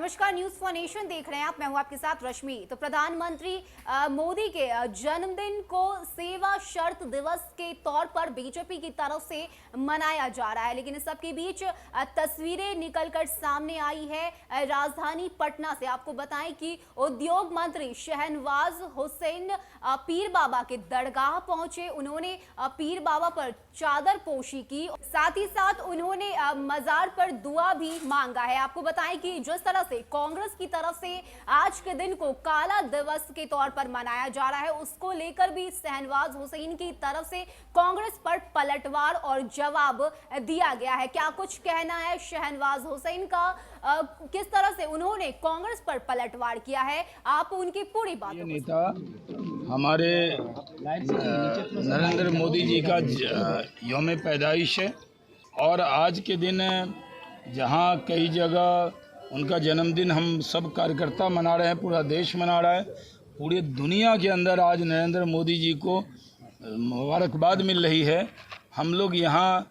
नमस्कार, news for nation देख रहे हैं आप। मैं हूं आपके साथ रश्मि। तो प्रधानमंत्री मोदी के जन्मदिन को सेवा शर्त दिवस के तौर पर बीजेपी की तरफ से मनाया जा रहा है, लेकिन इस सब के बीच तस्वीरें निकलकर सामने आई है राजधानी पटना से। आपको बताएं कि उद्योग मंत्री शहनवाज हुसैन पीर बाबा के दरगाह पहुंचे। उन्होंने पीर बाबा पर चादर पोशी की, साथ ही साथ उन्होंने मजार पर दुआ भी मांगा है। आपको बताएं कि जिस तरह से कांग्रेस की तरफ से आज के दिन को काला दिवस के तौर पर मनाया जा रहा है, उसको लेकर भी शहनवाज हुसैन की तरफ से कांग्रेस पर पलटवार और जवाब दिया गया है। क्या कुछ कहना है शहनवाज हुसैन का, किस तरह से उन्होंने कांग्रेस पर पलटवार किया है, आप उनकी पूरी बात। नेता हमारे नरेंद्र मोदी जी का यौम पैदाइश है और आज के दिन जहां कई जगह उनका जन्मदिन हम सब कार्यकर्ता मना रहे हैं, पूरा देश मना रहा है, पूरी दुनिया के अंदर आज नरेंद्र मोदी जी को मुबारकबाद मिल रही है। हम लोग यहाँ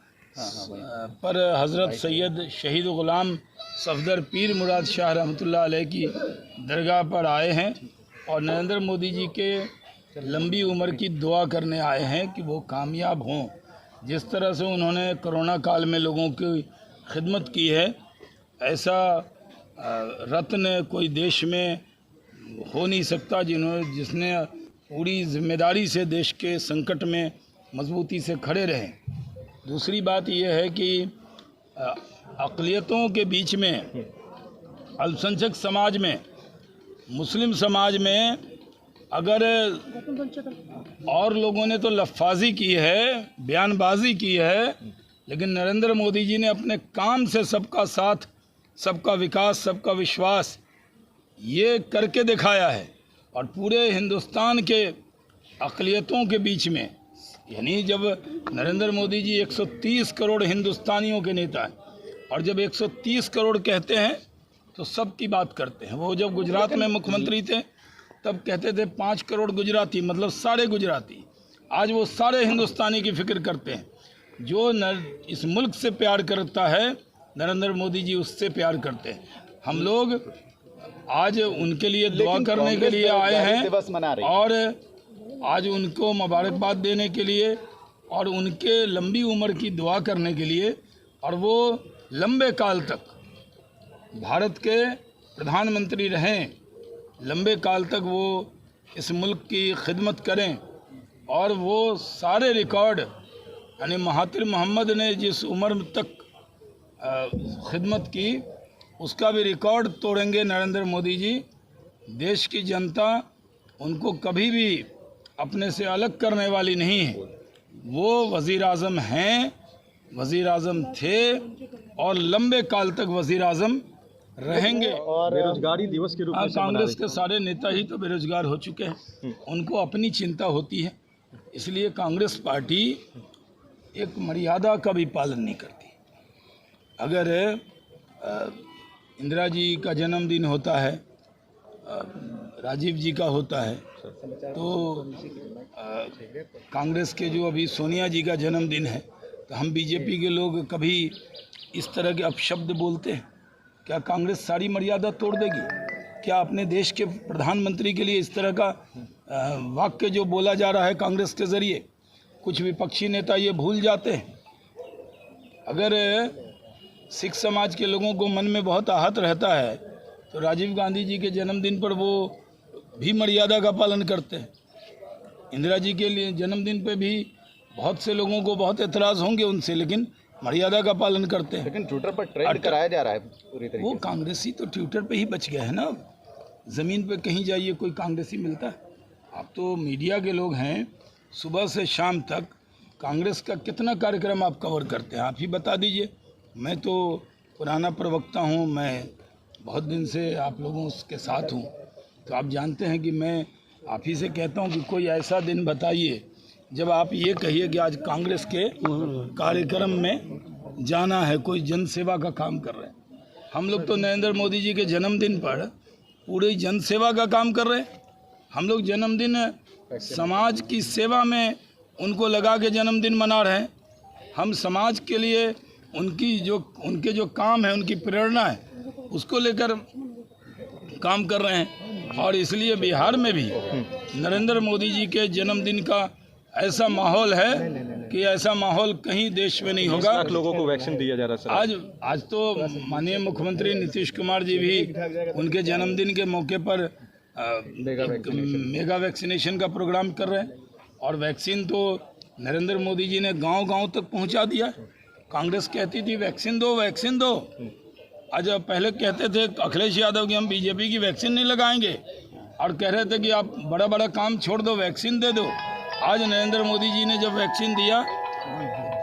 पर हज़रत सैयद शहीद ग़ुलाम सफदर पीर मुराद शाह रहमतुल्लाह अलैह की दरगाह पर आए हैं और नरेंद्र मोदी जी के लंबी उम्र की दुआ करने आए हैं कि वो कामयाब हों। जिस तरह से उन्होंने कोरोना काल में लोगों की खिदमत की है, ऐसा रत्न कोई देश में हो नहीं सकता जिसने पूरी जिम्मेदारी से देश के संकट में मजबूती से खड़े रहे। दूसरी बात यह है कि अक़लियतों के बीच में, अल्पसंख्यक समाज में, मुस्लिम समाज में अगर और लोगों ने तो लफ्फ़ाज़ी की है, बयानबाजी की है, लेकिन नरेंद्र मोदी जी ने अपने काम से सबका साथ, सबका विकास, सबका विश्वास ये करके दिखाया है। और पूरे हिंदुस्तान के अक़लियतों के बीच में, यानी जब नरेंद्र मोदी जी 130 करोड़ हिंदुस्तानियों के नेता हैं और जब 130 करोड़ कहते हैं तो सब की बात करते हैं। वो जब गुजरात में मुख्यमंत्री थे तब कहते थे 5 करोड़ गुजराती, मतलब सारे गुजराती। आज वो सारे हिंदुस्तानी की फ़िक्र करते हैं। जो इस मुल्क से प्यार करता है नरेंद्र मोदी जी उससे प्यार करते हैं। हम लोग आज उनके लिए दुआ करने के लिए आए हैं और आज उनको मुबारकबाद देने के लिए और उनके लंबी उम्र की दुआ करने के लिए, और वो लंबे काल तक भारत के प्रधानमंत्री रहें, लंबे काल तक वो इस मुल्क की खिदमत करें और वो सारे रिकॉर्ड, यानी महातिर मोहम्मद ने जिस उम्र तक खिदमत की उसका भी रिकॉर्ड तोड़ेंगे नरेंद्र मोदी जी। देश की जनता उनको कभी भी अपने से अलग करने वाली नहीं है। वो वज़ीर आज़म हैं, वज़ीर आज़म थे और लंबे काल तक वज़ीर आज़म रहेंगे। और बेरोजगारी दिवस के रूप में कांग्रेस के सारे नेता ही तो बेरोजगार हो चुके हैं, उनको अपनी चिंता होती है। इसलिए कांग्रेस पार्टी एक मर्यादा का भी पालन नहीं करती। अगर इंदिरा जी का जन्मदिन होता है, राजीव जी का होता है, तो कांग्रेस के जो अभी सोनिया जी का जन्मदिन है, तो हम बीजेपी के लोग कभी इस तरह के अपशब्द बोलते हैं? क्या कांग्रेस सारी मर्यादा तोड़ देगी? क्या अपने देश के प्रधानमंत्री के लिए इस तरह का वाक्य जो बोला जा रहा है कांग्रेस के ज़रिए, कुछ विपक्षी नेता ये भूल जाते हैं? अगर सिख समाज के लोगों को मन में बहुत आहत रहता है तो राजीव गांधी जी के जन्मदिन पर वो भी मर्यादा का पालन करते हैं। इंदिरा जी के लिए जन्मदिन पे भी बहुत से लोगों को बहुत एतराज़ होंगे उनसे, लेकिन मर्यादा का पालन करते हैं। लेकिन ट्विटर पर ट्रेंड कराया जा रहा है पूरी तरीके वो कांग्रेसी तो ट्विटर पे ही बच गए हैं ना। ज़मीन पे कहीं जाइए कोई कांग्रेसी मिलता है? आप तो मीडिया के लोग हैं, सुबह से शाम तक कांग्रेस का कितना कार्यक्रम आप कवर करते हैं, आप ही बता दीजिए। मैं तो पुराना प्रवक्ता हूँ, मैं बहुत दिन से आप लोगों के साथ हूँ, तो आप जानते हैं कि मैं आप ही से कहता हूँ कि कोई ऐसा दिन बताइए जब आप ये कहिए कि आज कांग्रेस के कार्यक्रम में जाना है, कोई जन सेवा का काम कर रहे हैं। हम लोग तो नरेंद्र मोदी जी के जन्मदिन पर पूरी जन सेवा का काम कर रहे हैं। हम लोग जन्मदिन समाज की सेवा में उनको लगा के जन्मदिन मना रहे हैं। हम समाज के लिए उनके जो काम है, उनकी प्रेरणा है, उसको लेकर काम कर रहे हैं। और इसलिए बिहार में भी नरेंद्र मोदी जी के जन्मदिन का ऐसा माहौल है कि ऐसा माहौल कहीं देश में नहीं होगा। 20 लाख लोगों को वैक्सीन दिया जा रहा है सर। आज तो माननीय मुख्यमंत्री नीतीश कुमार जी भी उनके जन्मदिन के मौके पर मेगा वैक्सीनेशन का प्रोग्राम कर रहे हैं। और वैक्सीन तो नरेंद्र मोदी जी ने गांव-गांव तक पहुंचा दिया। कांग्रेस कहती थी वैक्सीन दो, वैक्सीन दो। आज पहले कहते थे अखिलेश यादव कि हम बीजेपी की वैक्सीन नहीं लगाएंगे, और कह रहे थे कि आप बड़ा बड़ा काम छोड़ दो, वैक्सीन दे दो। आज नरेंद्र मोदी जी ने जब वैक्सीन दिया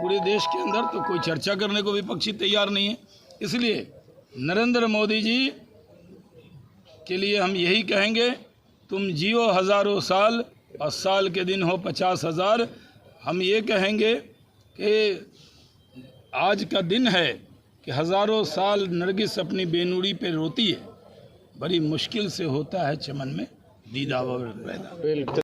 पूरे देश के अंदर, तो कोई चर्चा करने को विपक्षी तैयार नहीं है। इसलिए नरेंद्र मोदी जी के लिए हम यही कहेंगे, तुम जियो हज़ारों साल और साल के दिन हो 50,000। हम ये कहेंगे कि आज का दिन है कि हज़ारों साल नरगिस अपनी बेनुरी पे रोती है, बड़ी मुश्किल से होता है चमन में दीदा पैदा।